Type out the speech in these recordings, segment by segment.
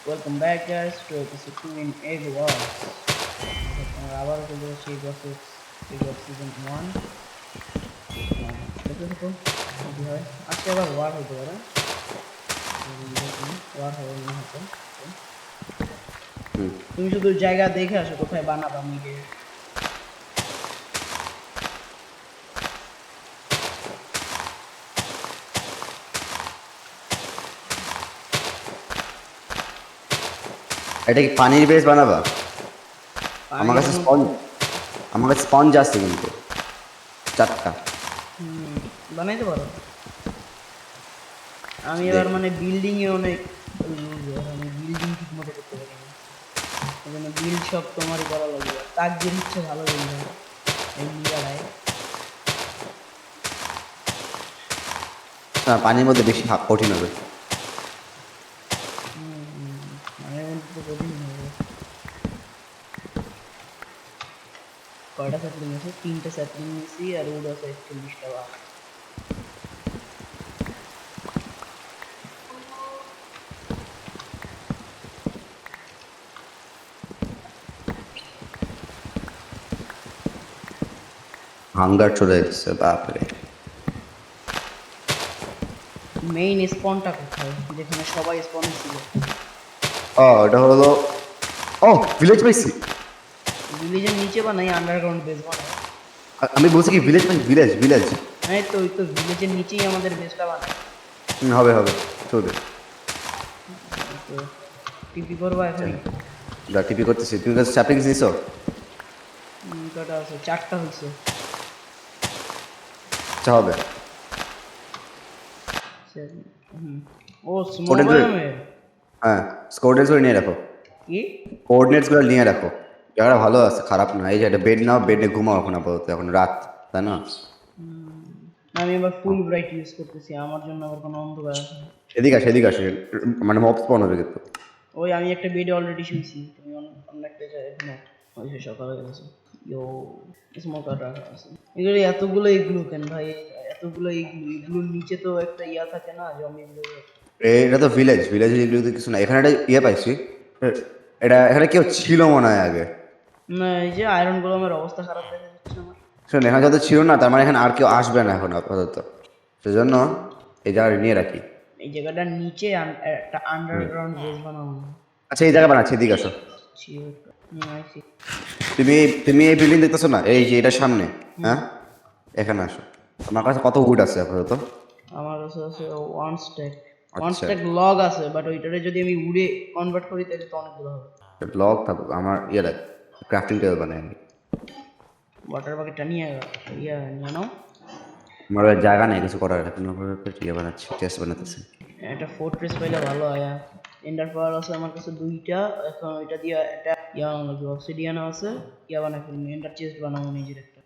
Welcome back, guys, to episode 2 in Egg Wars. আবার চলে যাচ্ছি Egg Wars season 1. দেখতে থাকো কি হয়। আজকে আবার ওয়ার হতে পারে। ওয়ার হবে মনে হতো। তুমি শুধু জায়গা দেখে আসো কোথায় বানাবা মিগে। এটা কি পানির বেস বানাবা? আমার কাছে স্পঞ্জ আছে কিন্তু 4টা। বানাইতে পারো। আমি এবার মানে বিল্ডিং এ অনেক আমি বিল্ডিং ঠিক মতো করতে পারি না। এজন্য বিল্ড সব তোমারই করা লাগবে। কাজের ইচ্ছে ভালো বিল্ড হয় এই লিগাটায়। পানির মধ্যে বেশি কঠিন হবে। কয়টা স্যাপলিং আছে? 3টা স্যাপলিং নিয়েছি আর উড আছে 41টা বাস। হাঙ্গার চলে যাচ্ছে বাপরে। মেইন স্পনটা কোথায় যেখানে সবাই স্পন ছিল? এটা হলো ভিলেজ পাইছি। ভিলেজের নিচে বানাই আন্ডারগ্রাউন্ড বেস বানাই। আমি বলছি কি ভিলেজ পাইছি, ভিলেজ হ্যাঁ তো ওই তো ভিলেজের নিচেই আমাদের বেসটা বানাই। হবে চলবে। তো টিপি করবা এখনই? টিপি করতেছি। তুমি কাছে স্যাপলিংস নিছো? কটা আছে? 4টা হয়েছে। আচ্ছা হবে। ও স্মোবায়ামের হ্যাঁ, কোঅর্ডিনেটস গুলো নিয়ে রাখো। কি কোঅর্ডিনেটস গুলো নিয়ে রাখো। জায়গাটা ভালো আছে, খারাপ না। এই যে একটা বেড নাও, বেডে ঘুমাও এখন আপাতত। এখন রাত, তাই না? আমি এবার ফুল ব্রাইট ইউজ করতেছি। আমার জন্য আবার কোনো অন্ধকার আছে না। এদিকে আসে মানে মব স্পন হবে কিন্তু। ওই আমি একটা বেডে অলরেডি শুয়েছি। তুমি অন্য একটা জায়গায় এখনো ওই সকাল হয়ে গেছে। ইয়ো স্মোকার রাখা আছে। এগুলো এতগুলো এগুলো কেন ভাই? এতগুলো এগুলোর নিচে তো একটা ইয়া থাকে না জমিগুলো। এটা তো ভিলেজ এগুলো কিছু না। এখানে একটা পাইছি। এখানে কেউ ছিল মনে হয় আগে। না, এই যে আয়রন গোলামের অবস্থা খারাপ দেখা যাচ্ছে আমার। শোন, এখানে যত ছিল না, তার মানে এখানে আর কেউ আসবে না এখন আপাতত। সেজন্য এই জায়গাটা নিয়ে রাখি। এই জায়গাটার নিচে একটা আন্ডারগ্রাউন্ড বেস বানাবো। আচ্ছা, এই জায়গা বানাচ্ছি, এদিকে আসো। আইসি। তুমি এই বিল্ডিং দেখতেছো না? এই যে এটার সামনে। হ্যাঁ, এখানে আসো। তোমার কাছে কত উড আছে আপাতত? আমার কাছে আছে ওয়ান আচ্ছা, স্ট্যাক লগ আছে, বাট ওইটারে যদি আমি উড়ে কনভার্ট করি তাহলে তো অনেকগুলো হবে। ব্লক থাকুক। আমার ক্রাফটিং টেবিল বানাই আমি। ওয়াটার বাকেটটা নিয়ে নিয়ে নাও। আমার আর জায়গা নেই কিছু করার। এখন বানাচ্ছি, চেস্ট বানাতেছি। একটা ফোর্ট্রেস পাইলে ভালো হয়। এন্ডার পাওয়ার আছে আমার কাছে 2টা। এখন ওইটা দিয়ে একটা বানানো লাগবে। অবসিডিয়ান আছে, বানাই ফেলবো। এন্ডার চেস্ট বানাবো নিজের একটা।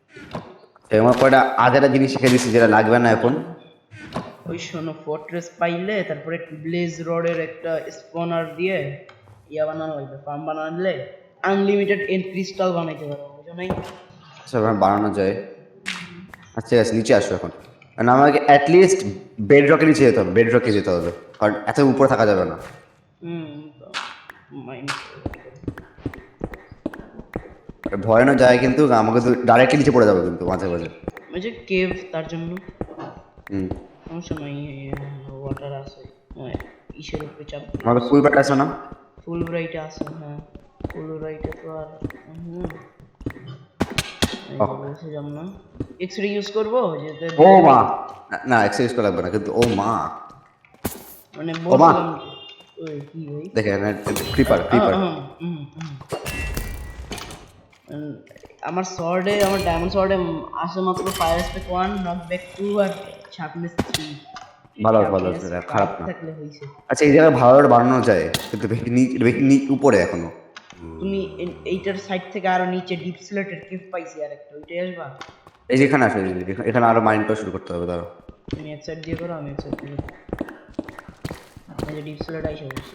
আমার কয়টা আধেরা জিনিস শিখে দিচ্ছি যেটা লাগবে না এখন। ওই শোনো, ফোর্ট্রেস পাইলে তারপরে ব্লেজ রডের একটা স্পনার দিয়ে বানানো লাগবে। ফার্ম বানালে আনলিমিটেড এন্ড ক্রিস্টাল বানাইতে পারবো, বুঝো নাই? আচ্ছা, বানানো যায়। আচ্ছা ঠিক আছে, নিচে আসো এখন। কারণ আমাকে অ্যাটলিস্ট বেড রকে নিচে যেতে হবে, যেতে হবে, কারণ এত উপরে থাকা যাবে না। ভয়ানক যায় কিন্তু আমাকে তো ডাইরেক্টলি নিচে পড়ে যাবে কিন্তু মাঝে মাঝে। ওই যে কেভ, তার জন্য হুম, সমস্যা নাই। ওয়াটার আছে, ইসের উপরে চাপ আমাকে ফুল ব্যাট আছে না? ফুল ব্রাইট আছে। হ্যাঁ, ফুল ব্রাইটে তো আর বলছিলাম না এক্সরে ইউজ করবো যেতে। ও মা, না এক্সারসাইজ করা লাগবে না কিন্তু। ও মা, মানে ও মা বলছিলাম ওই কি ভাই দেখে ক্রিপার আমার সর্ডে, আমার ডায়মন্ড সর্ডে আসে মাত্র ফায়ার স্পেক 1, নক ব্যাক 2 আর শার্পনেস 3। ভালো খারাপ না। আচ্ছা, এই জায়গায় ভালো বানানো যায় কিন্তু বেশি উপরে এখনো। তুমি এইটার সাইড থেকে আরো নিচে ডিপ স্লেটের কেভ পাইছি আর একটা, ওইটাই আসবা। এই যে এখানে আসো, এখানে আরো মাইন্ড শুরু করতে হবে। ধরো তুমি এক সাইড দিয়ে করো, আমি এক সাইড দিয়ে। এই যে ডিপ স্লেট আইসা বলছি।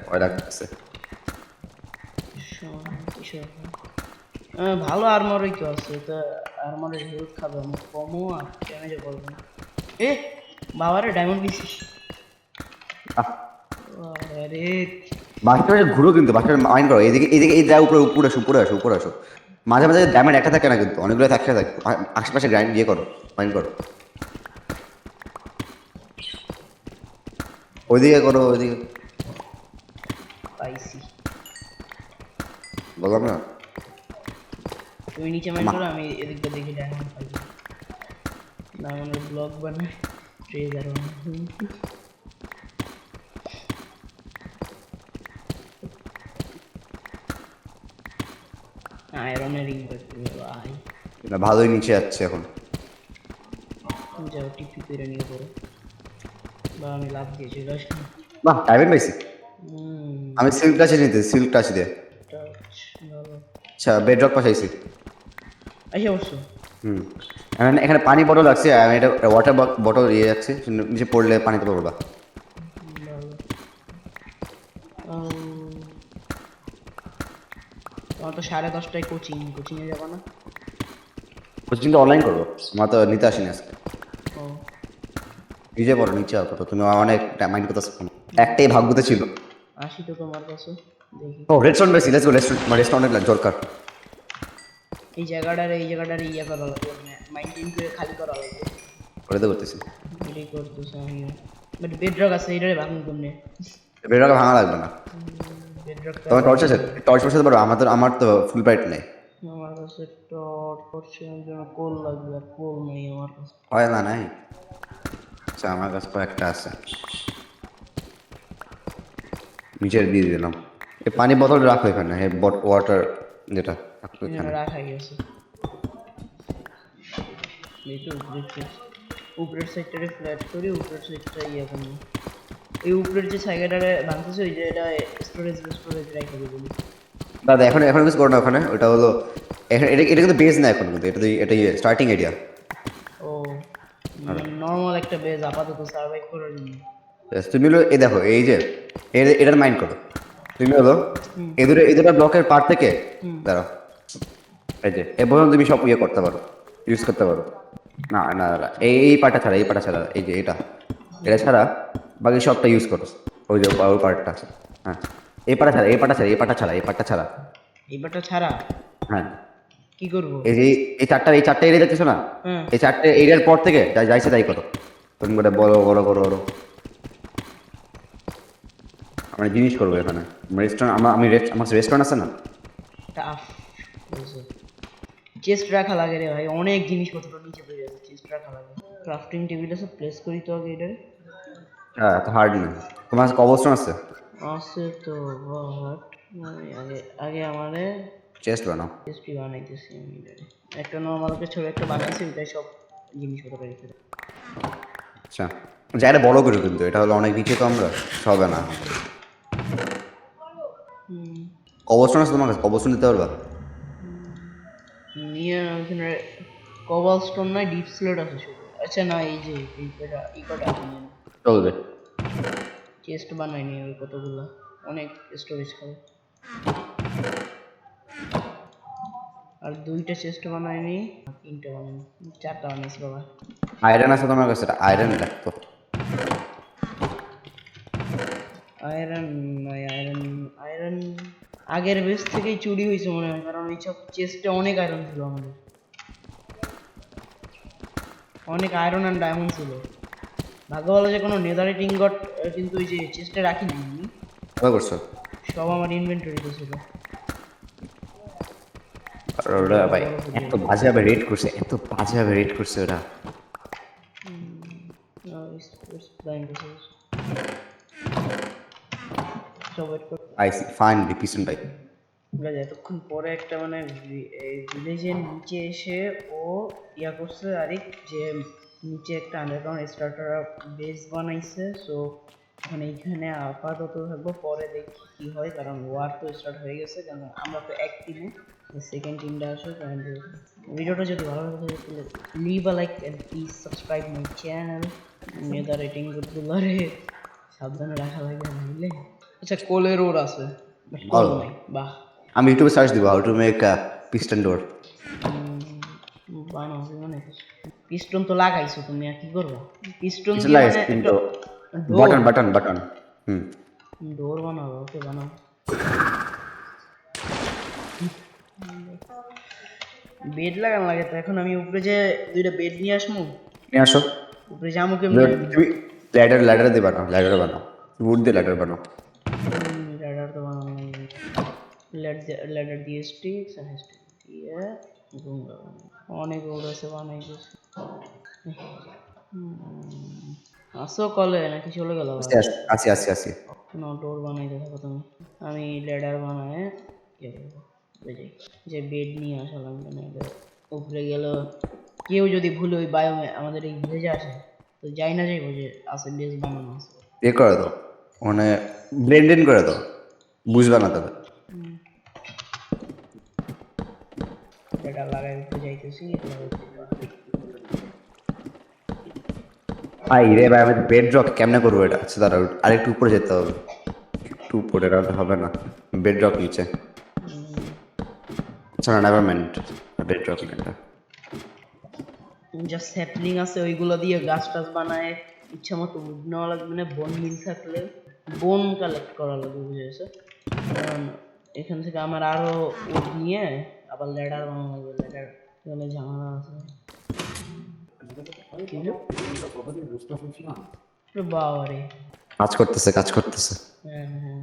ভয় লাগতেছে। ভালো আর্মারই তো আছে। তো আর্মারের হেলথ খাবে আমার কমও আর ড্যামেজও করবে না। বাবারে ডায়মন্ড পিসিস। আরে বাসটা ঘুরো কিন্তু বাসটা মাইন্ড করো এদিকে এদিকে এই দেয় উপরে উপরে আসো উপরে আসো উপরে আসো মাঝে মাঝে ড্যামেজ একটা থাকে না কিন্তু অনেকগুলো থাকে থাকে আশেপাশে গ্রাইন্ড ইয়ে করো মাইন্ড করো ওইদিকে করো ওইদিকে পাইছি। বললাম না তুমি নিচে মাইন্ড করো, আমি এদিকটা দেখি ডায়মন্ড পাই। ডায়মন্ডের ব্লক বানাই, ট্রেজার বানাই। আয়রনের রিং ভাই। না ভালোই নিচে যাচ্ছে এখন তুমি যাও টিপি করে নিয়ে পড়ো, বা আমি লাভ দিয়ে চলে আসলাম। বাহ ডায়মন্ড পাইছি আমি সিল্ক টাচে নিতে সিল্ক টাচ দিয়ে টাচ ভালো। আচ্ছা বেডরক পাঠাইছি আচ্ছা অবশ্য হুম এখানে এখানে পানি বটল আছে আমি এটা ওয়াটার বটল দিয়ে যাচ্ছি নিচে পড়লে পানিতে পড়বা ভালো। তোমার তো 10:30টায় কোচিংয়ে যাবো না? কোচিংটা অনলাইন করবো আমার তো নিতে আসিনি আজকে ও নিজে পড়ো নিচে আর কত তুমি অনেক মাইন্ড করতেছো একটাই ভাগ্যতে ছিল আসি তো তোমার কাছে, দেখি। ও রেস্টুরেন্ট বেশি লেটস গো রেস্টুরেন্ট অনেক দরকার এই জায়গাটার ইয়ে করা লাগবে, মানে মেইনটেইন করে খালি করা লাগবে। করে তো করতেছি এটাই করতেছে আমি। বাট বেডরক আছে, এটারে ভাঙুন কেমনে? বেডরক ভাঙা লাগবে না বেডরক তোমার টর্চ আছে টর্চ বসাতে পারো আমার তো ফুল ব্রাইট নেই আমার কাছে টর্চের জন্য কোল লাগবে, আর কোল নেই আমার কাছে। হয় না নাই আচ্ছা আমার কাছে কয়েকটা আছে নিচে দিয়ে দিলাম এই পানি বোতল রাখো এখানে এই ওয়াটার যেটা রাখো এখানে এখানে রাখা গেছে। এই তো উপরের সাইডটারে ফ্ল্যাট করি, উপরের সাইডটা ইয়ে করবো। এই উপরের যে জায়গাটারে ভাঙতেছে, ওই যে এটা স্টোরেজ রেখে দেবো। দাদা এখন এখন কিছু করো না ওখানে ওটা হলো এখানে এটা এটা কিন্তু বেস না এখন কিন্তু এটা স্টার্টিং এরিয়া ও নর্মাল একটা বেজ আপাতত সার্ভাইভ করার জন্য। তুমি হলো এই দেখো এই যে এটার মাইন্ড করো তুমি হলো এই দুটো ব্লকের পার থেকে দাঁড়াও এই যে এ পর্যন্ত তুমি সব ইয়ে করতে পারো ইউজ করতে পারো না না না, এই পার্টটা ছাড়া এই পার্টটা ছাড়া এই যে এটা ছাড়া বাকি সবটা ইউজ করো ওই যে ওই পার্টটা হ্যাঁ এই পার্টটা ছাড়া এই পার্টটা ছাড়া এই পার্টটা ছাড়া এই পার্টটা ছাড়া এইবারটা ছাড়া হ্যাঁ কি করবো? এই যে এই চারটা এরিয়া দেখতেছো না হ্যাঁ এই চারটে এরিয়ার পর থেকে যাইছে তাই করো তুমি করে বড় বড় বড় বড় আমরা জিনিস করবো এখানে রেস্টুরেন্ট আমি আমার রেস্টুরেন্ট আছে না টাফ চেস্ট রাখা লাগে রে ভাই, অনেক জিনিসপত্র নিচে পড়ে যাচ্ছে, চেস্ট রাখা লাগে। ক্রাফটিং টেবিল আছে, প্লেস করি তো আগে এটারে। হ্যাঁ এত হার্ড না তোমার কাছে কবলস্টোন আছে আছে তো, বাট আগে আগে আমারে চেস্ট বানাও চেস্টই বানাইতেছি আমি এটারে। একটা নর্মালকে ছোট একটা বানাইছি, ওইটাই সব জিনিসপত্র রেখে দেবো। আচ্ছা জায়গাটা বড় করে কিন্তু এটা হলো অনেক নিচে তো আমরা হবে না কবলস্টোন আছে তোমার কাছে কবলস্টোন দিতে পারবা নিয়ে ওখানে কভাল স্টোন নয়, ডিপ স্লেট আছে শুধু। আচ্ছা না, এই যে এই কটা আছে নিয়ে নাও। চলবে চেস্ট বানাইনি ওই কতগুলো, অনেক স্টোরেজ খাবে। আর দুইটা চেস্ট বানাইনি, আর তিনটা বানাইনি, চারটা বানাইছি বাবা। আয়রন আছে তোমার কাছে আয়রন লাগতো আয়রন নয়, আয়রন আয়রন আগের বেস থেকেই চুরি হয়েছে মনে হয়, কারণ এইসব চেস্টে অনেক আয়রন ছিল আমাদের, অনেক আয়রন অ্যান্ড ডায়মন্ড ছিল। ভাগ্য ভালো যে কোনো নেদারিট ইনগট কিন্তু ওই যে চেস্টে রাখিনি আমি, কবে করছো সব আমার ইনভেন্টরিতে ছিল। আর ওরা ভাই এত বাজেভাবে রেড করছে এত বাজেভাবে রেড করছে ওরা আইসি ফাইনালি পিছন ভাই এতক্ষণ পরে একটা মানে ভিলেজের নিচে এসে ও ইয়া করছে আরেক, যে নিচে একটা আন্ডারগ্রাউন্ড স্টার্টার বেস বানাইছে। সো এখন এইখানে আপাতত থাকবো, পরে দেখি কি হয়, কারণ ওয়ার তো স্টার্ট হয়ে গেছে, কারণ আমরা তো এক টিমে, সেকেন্ড টিমটা আসে। কারণ ভিডিওটা যদি ভালো লাগে তাহলে leave a like and please subscribe my channel. মেধা রেটিং গুলোরে সাবধানে রাখা লাগে বুঝলে। আচ্ছা কোলের ওর আছে, বাট কোল নাই। বাহ আমি ইউটিউবে সার্চ দিব হাউ টু মেক পিস্টন ডোর বানাও মানে পিস্টন তো লাগাইছো তুমি, আর কি করবা? পিস্টন কিছু লাগাইছি কিন্তু বাটন বাটন বাটন হুম ডোর বানাবো, ওকে বানাও। বেড লাগানো লাগে তো, এখন আমি উপরে যে দুইটা বেড নিয়ে আসবো, নিয়ে আসো। উপরে যাবো কেমনি আমি? তুমি ল্যাডার দিয়ে বানাও, ল্যাডার বানাও, উড দিয়ে ল্যাডার বানাও। ল্যাডার তো বানানো লাগবে। ল্যাডার দিয়ে স্টিক্স আর স্টিক দিয়ে ডোঙ্গা অনেক ওড আছে বানাই দিয়েছে। আসো কলে নাকি চলে গেল আবার? আসি আসি আসি। ডোর বানাইতে থাকো তুমি, আমি ল্যাডার বানায় ইয়ে করবো। ওই যে বেড নিয়ে আসালাম কেন, উপরে গেল কেউ যদি ভুলে ওই বায়োমে আমাদের এই ভিলেজে আসে তো যাই না যাইবো যে আছে বেস বানানো আছে। এ করে দাও, মানে ব্লেন্ড ইন করে দাও, বুঝবে না তাদের। ল্যাডার লাগাই উপরে যাইতেছি। ভাই রে ভাই, আমি বেড রক কেমনে করবো এটা? আচ্ছা দাঁড়াও, আরেকটু উপরে যেতে হবে, একটু উপরে, এটা তো হবে না। বেড রক নিচে, আচ্ছা না নেভার মাইন্ড, বেড রক এটা। যা স্যাপলিং আছে ওইগুলো দিয়ে গাছ টাছ বানায় ইচ্ছা মতো উড নেওয়া লাগবে না। বন মিল থাকলে বন কালেক্ট করা লাগবে, বুঝেছে? কারণ এখান থেকে আমার আরো উড নিয়ে আবার ল্যাডার বানানো লাগবে। ল্যাডার তাহলে ঝামেলা আছে। কি হলো? আরে বাবারে, কাজ করতেছে, কাজ করতেছে। হ্যাঁ হ্যাঁ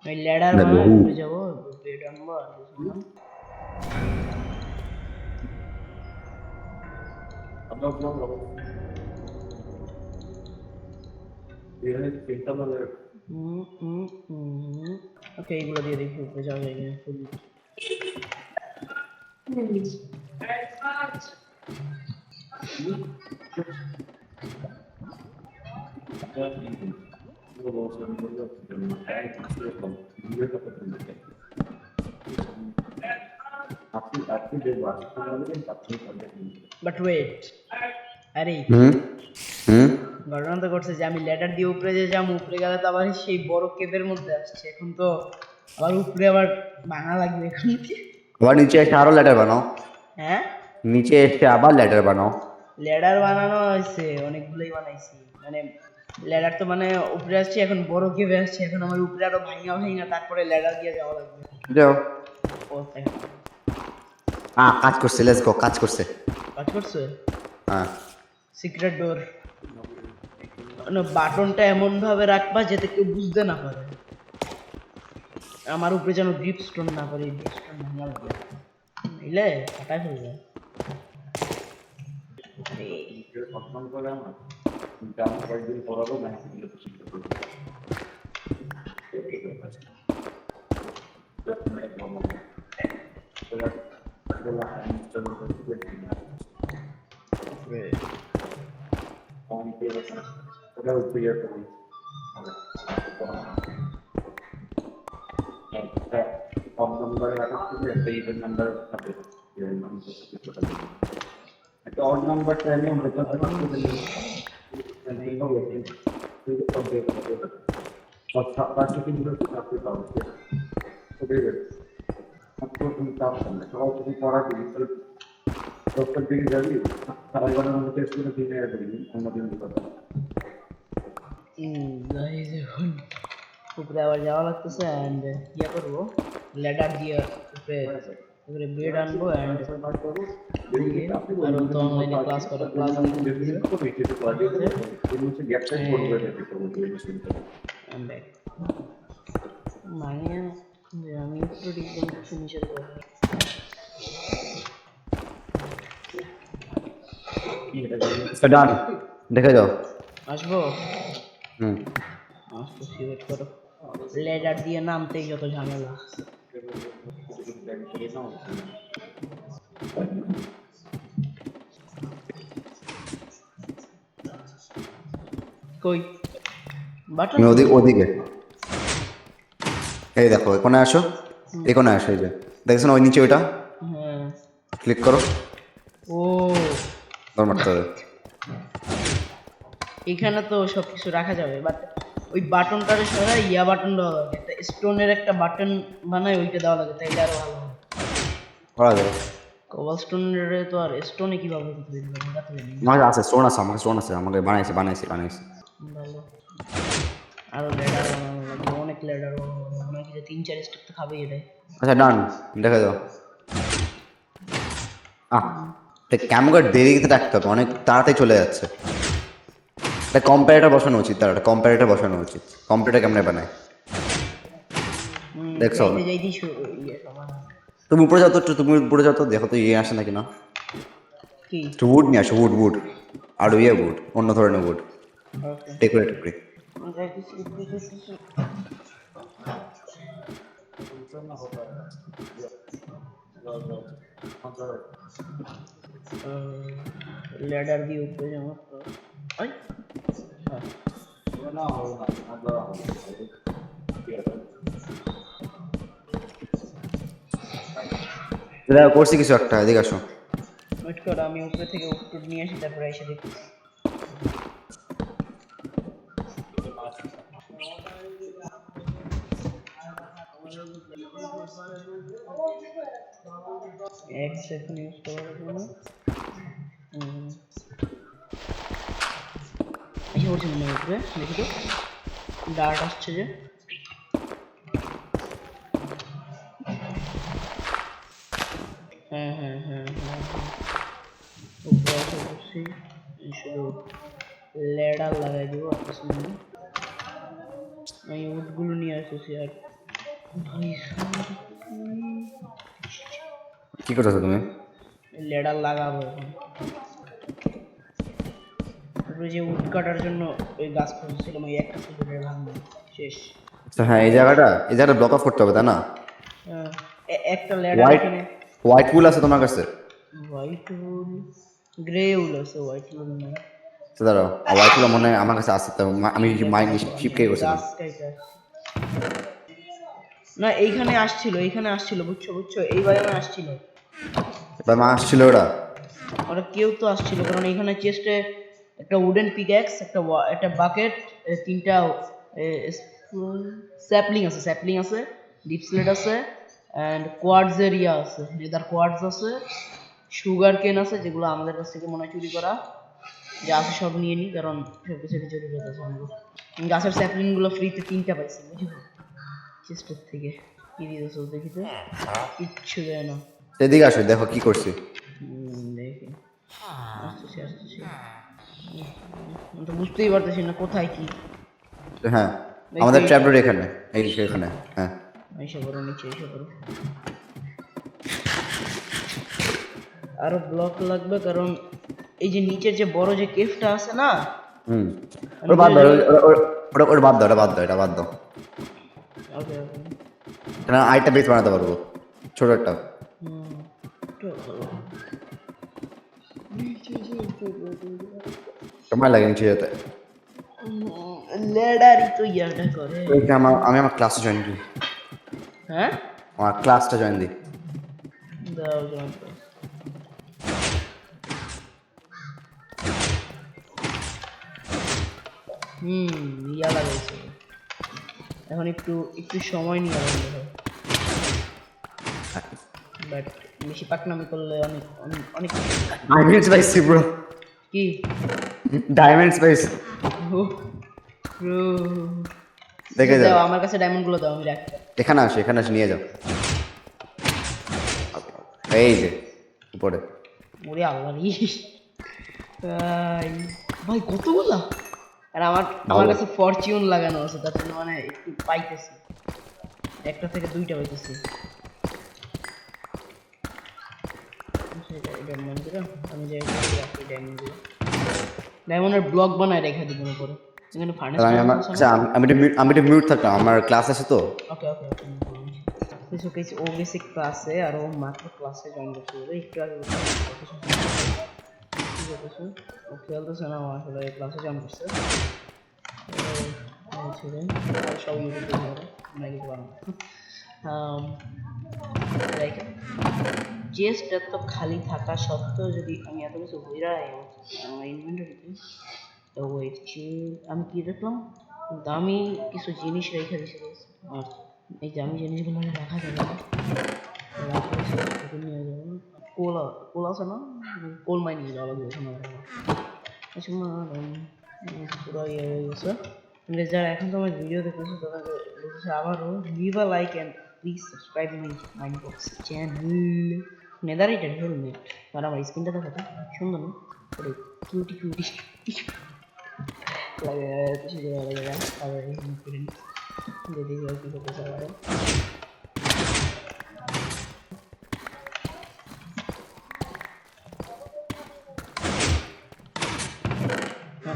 ওই ল্যাডার বানায় উপরে যাবো, বেড আনবো আর কিছু না। ওকে, এইগুলো দিয়ে দেখি উপরে যাওয়া যায় কিনা। বাট ওয়েট, আরে হুম হুম ঘটনা তো ঘটছে যে আমি ল্যাডার দিয়ে উপরে যে যাবো, উপরে গেলে তো আবার সেই বড় কেভের মধ্যে আসছে। এখন তো আবার উপরে আবার ভাঙা লাগবে এখন কি? আবার নিচে এসে আরো ল্যাডার বানাও, হ্যাঁ, নিচে এসে আবার ল্যাডার বানাও। ল্যাডার বানানো হয়েছে, অনেকগুলোই বানাইছি। মানে ল্যাডার তো মানে উপরে আসছে, এখন বড় কেভে আসছে, এখন আমার উপরে আরো ভাঙা ভাঙা তারপরে ল্যাডার দিয়ে যাওয়া লাগবে। যাও। ও তাই কাজ করছে, লেটস গো, কাজ করছে। কাজ করছে। হ্যাঁ সিক্রেট ডোর, বাটনটা এমন ভাবে রাখবা যাতে কেউ বুঝতে না পারে। আমার উপরে যেন ড্রিপ স্টোন না পারে, ড্রিপ স্টোন ভাঙা লাগবে, বুঝলে? কাটাই ফেলবে। গাইস এখন উপরে আবার যাওয়া লাগতেছে অ্যান্ড ইয়া করবো ল্যাডার দিয়ে উপরে উপরে বেড আনবো অ্যান্ড আরো তো অনলাইনে ক্লাস করে ক্লাস মানে আমি একটু একদম কিছু নিচে ডান, দেখে যাও। আসবো, হুম আসতেছি, ওয়েট করো। লেডার দিয়ে নামতেই যত ঝামেলা। কই বাটন? তুমি ওদিকে, এই দেখো এখানে আসো, এখানে আসো, এই যে দেখছেন ওই নিচে ওইটা, হ্যাঁ, ক্লিক করো, ও ধর মারতে হবে। এখানে তো সবকিছু রাখা যাবে, বাট ওই বাটনটারে সরাই ইয়া বাটন দেওয়া লাগে, একটা স্টোনের একটা বাটন বানায় ওইটা দেওয়া লাগে, তাইলে আরো ভালো হয়। করা যাবে, কবলস্টোনের তো আর স্টোনে কিভাবে তৈরি করবো এটা তো জানি না। আমার আছে স্টোন আছে, আমার স্টোন আছে, আমাকে বানাইছি। ভালো। আরো লেডার বানানো লাগবে, অনেক লেডার বানানো লাগবে। মনে হয় কি যে 3-4 স্টেপ তো খাবেই এটাই। আচ্ছা ডান, দেখে দাও। ক্যামগার্ড দেরিতে রাখতে হবে, অনেক তাড়াতাড়ি চলে যাচ্ছে। একটা কম্পারেটর বসানো উচিত, তার একটা কম্পারেটর বসানো উচিত। কম্পিউটার কেমনে বানায় দেখছো? যাইতে যাইতেই ইয়ে সমান। তুমি উপরে যাও তো একটু, তুমি উপরে যাও তো, দেখো তো ইয়ে আসে নাকি না। কি? একটু উড নিয়ে আসো, উড আর ইয়ে উড, অন্য ধরনের উড, ওকে। ডেকোরেটিভ করে। যাইতেছি। লেডার দিয়ে উপরে যাবো তো। আই হ্যাঁ। দেখো করছি কিছু একটা, এদিকে আসো। ওয়েট কর, আমি উপরে থেকে উড নিয়ে আসি, তারপরে এসে দেখতেছি। এক সেকেন্ড ইউজ করার জন্য এসে পড়ছি মনে হয় উপরে। দেখি তো ডার্ট আসছে যে। হ্যাঁ। উপরে এসে পড়ছি। শুধু লেডার লাগাই দিব আর কিছু না। আমি উডগুলো নিয়ে আসতেছি আর ভাই কি করতেছো তুমি? লেডার লাগাবো এখন। তারপরে যে উড কাটার জন্য ওই গাছ খুঁজছিলাম, ওই একটা ছিল ভাঙবে শেষ। আচ্ছা হ্যাঁ, এই জায়গাটা ব্লক অফ করতে হবে তাই না? হ্যাঁ, একটা লেডার হোয়াইট এখানে। হোয়াইট উল আছে তোমার কাছে? হোয়াইট উল, গ্রে উল আছে, হোয়াইট উল নেই। তো দাঁড়াও, হোয়াইট উল মনে হয় আমার কাছে আছে, তো আমি মাইন্ড শিপকে করছিলাম। গাছ কাইটা না, এইখানে আসছিল বুঝছো, এই বারে আসছিল। এবার মা আসছিল ওরা। ওরা কেউ তো আসছিল, কারণ এইখানে চেস্টে একটা উডেন পিক্যাক্স, একটা বাকেট, তিনটা স্যাপলিং আছে, ডিপ স্লেট আছে, অ্যান্ড কোয়ার্টজের ইয়া আছে, নেদার কোয়ার্টজ আছে, সুগার কেন আছে, যেগুলো আমাদের কাছ থেকে মনে হয় চুরি করা। যা আছে সব নিয়ে নিই, কারণ সব কিছু চুরি করতেছে আমাকে। গাছের স্যাপলিং গুলো ফ্রিতে 3টা পাইছি বুঝছো, চেস্টের থেকে। কি দিয়েছো দেখি তো, কিচ্ছু দেয় না। এদিকে আসো, দেখো কি করছি। দেখি, আসতেছি। আমি তো বুঝতেই পারতেছি না কোথায় কি। হ্যাঁ, আমাদের ট্র্যাপডোর এখানে, এই এখানে। হ্যাঁ এসে পড়ো নিচে, এসে পড়ো। আরো ব্লক লাগবে, কারণ এই যে নিচের যে বড় যে কেভটা আছে না। হুম, ওটা বাদ দাও, ওটা বাদ দাও, এটা বাদ দাও। ওকে। কেন আরেকটা বেস বানাতে পারবো, ছোট একটা। সময় লাগে নিচে যেতে। লেডারই তো ইয়াটা করে। আমি আমার ক্লাসে জয়েন করি, হ্যাঁ, আমার ক্লাসটা জয়েন দিই। দাও জয়েন করো। ইয়া লাগাইছে, এখন একটু সময় নিয়ে লাগাইতে হয়, বাট বেশি পাকনামি করলে অনেক ডায়মন্ডস পাইছি ব্রো, কি ডায়মন্ডস পাইছি। দেখে দাও, যাও, আমার কাছে ডায়মন্ড গুলো দাও, আমি রাখি। এখানে আসে নিয়ে যাও। এই যে উপরে। ওরে আল্লাহ রে ভাই কতগুলা! আর আমার কাছে ফরচিউন লাগানো আছে, তার জন্য মানে একটু পাইতেছি, একটা থেকে 2টা পাইতেছি। আমি যাই রাখি ডায়মন্ডের ব্লক বানায় রেখে দিব উপরে। এখানে ফার্নেস আমি একটু মিউট থাকলাম, আমার ক্লাস আছে তো। ওকে। কিছু ও বেসিক ক্লাসে, আর ও মাত্র ক্লাসে জয়েন করছে বলে একটু আগে ও খেলতেছে না, ও আসলে ক্লাসে জয়েন করছে। সব ইউটিউব কিছু পারো চেস্ট এত খালি থাকা সত্ত্বেও যদি আমি এত কিছু বইরা আমার ইনভেন্টরিতে, তো ওয়েট আমি কি দেখলাম, দামি কিছু জিনিস রেখে দিয়েছি। আর এই দামি জিনিসগুলো রাখা যাবে না, রাখলে নিয়ে যাবো। কোলা কোলা আছে না কোল মাইনিং যাওয়া লাগবে এখানে আচ্ছা পুরো ইয়ে হয়ে গেছে যারা এখন তো আমার ভিডিও দেখতেছে তাদেরকে বলতেছে আবারও leave a like and please subscribe my Mindbox channel নেদারিটেড হেলমেট আর আমার স্ক্রিনটা দেখো তো সুন্দর না ওরে কিউটি কিউটি লাগে কিছু লাগে আবার এই করে দেখি আর কি করতে চাই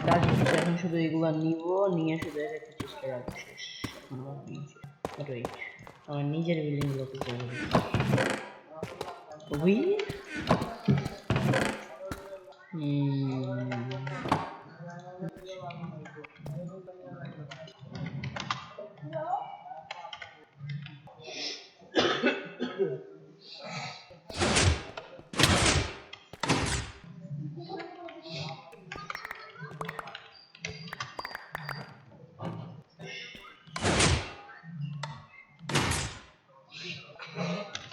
কাজ হচ্ছে এখন শুধু এগুলো নিব নিয়ে শুধু একটা চেষ্টা রাখবো শেষ এখন আমার নিচে রাইট আমার নিজের বিল্ডিং গুলোকে যাবো উই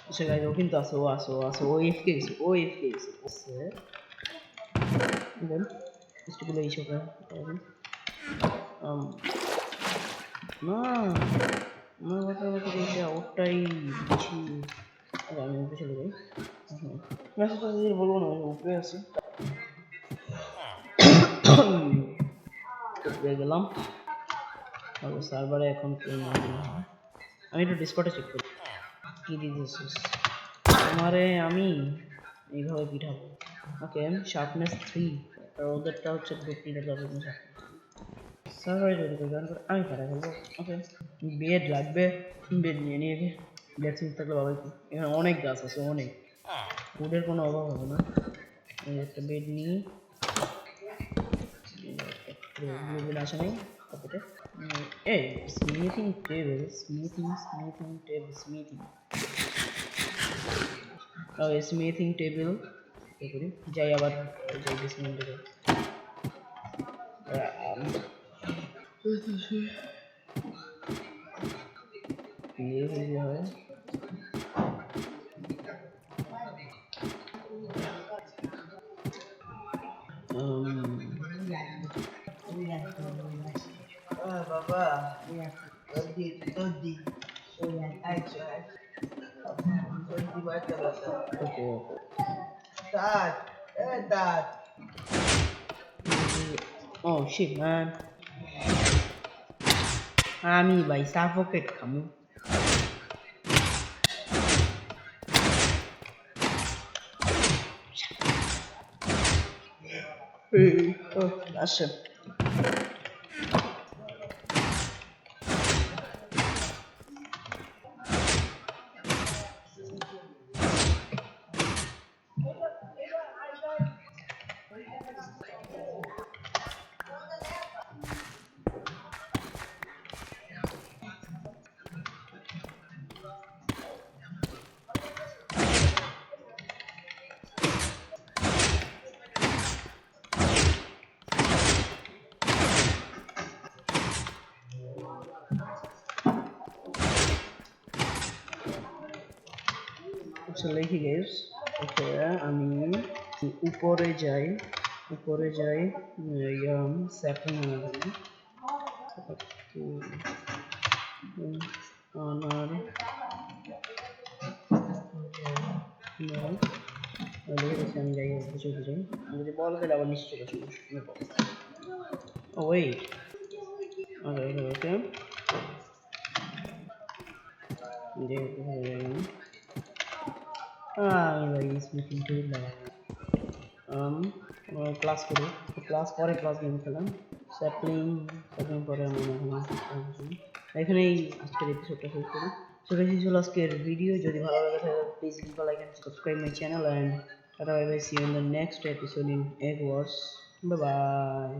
আচ্ছা গাইজ ও কিন্তু আছে ও আছে ও আছে ও এফকে গেছে ও এফকে গেছে আছে দেন স্টুগুলো এই সব না আমার কথা বলতে এটা ওটাই বেশি আমি উপরে চলে যাই মেসেজ বলবো না উপরে আছে উপরে গেলাম সার্ভারে এখন আমি একটু ডিসকর্ডে চেক করি কি দিয়েছিস আমারে আমি এইভাবে পিঠাবো ওকে শার্পনেস 3 আর ওদেরটা হচ্ছে গ্রুপ লিডার যাবে সার্ভারে তৈরি করবে আমি পারা বলবো ওকে বেড লাগবে বেড নিয়ে নিয়ে বেড সিট থাকলে বাবা কি এখানে অনেক গাছ আছে অনেক ফুডের কোনো অভাব হবে না এই একটা বেড নিয়ে ব্লু আসে নাই তারপরে এই smithing table smithing smithing table করি যাই আবার যাই বেসমেন্ট থেকে হয় Baba, Dodi, Dad, Dad. Oh shit, man. আমি ভাই সাফোকেট খামু আসে লিখে গেস ওকে আমি উপরে যাই সেকেন্ড অনার আমি যাই চলতে যাই যদি বল তাহলে আবার নিশ্চয় ওয়েট ওকে স্মিথিং টেবিল ক্লাস করি ক্লাস পরে ক্লাস গেম খেলাম স্যাপলিং পরে আমি এখানেই আজকের এপিসোডটা শেষ করি সো বেশি ছিল আজকের ভিডিও যদি ভালো লাগে তাহলে please leave a like and subscribe my channel and টাটা bye bye see you in the next episode in egg wars bye by